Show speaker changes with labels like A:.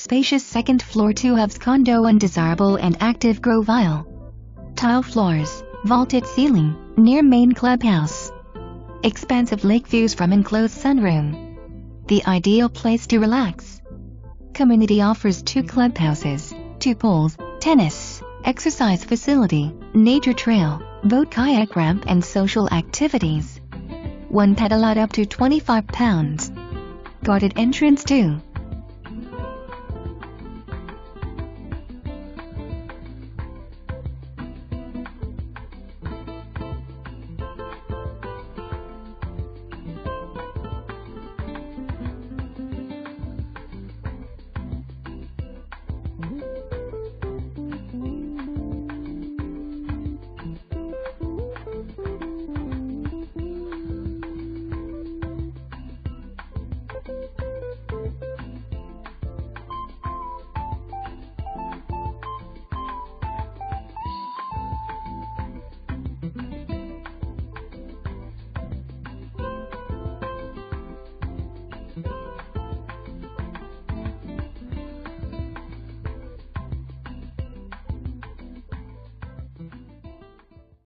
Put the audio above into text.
A: Spacious second floor 2 hubs condo, undesirable and active Grovile. Tile floors, vaulted ceiling, near main clubhouse. Expansive lake views from enclosed sunroom. The ideal place to relax. Community offers 2 clubhouses, 2 pools, tennis, exercise facility, nature trail, boat kayak ramp and social activities. 1 pet allowed up to 25 pounds. Guarded entrance too.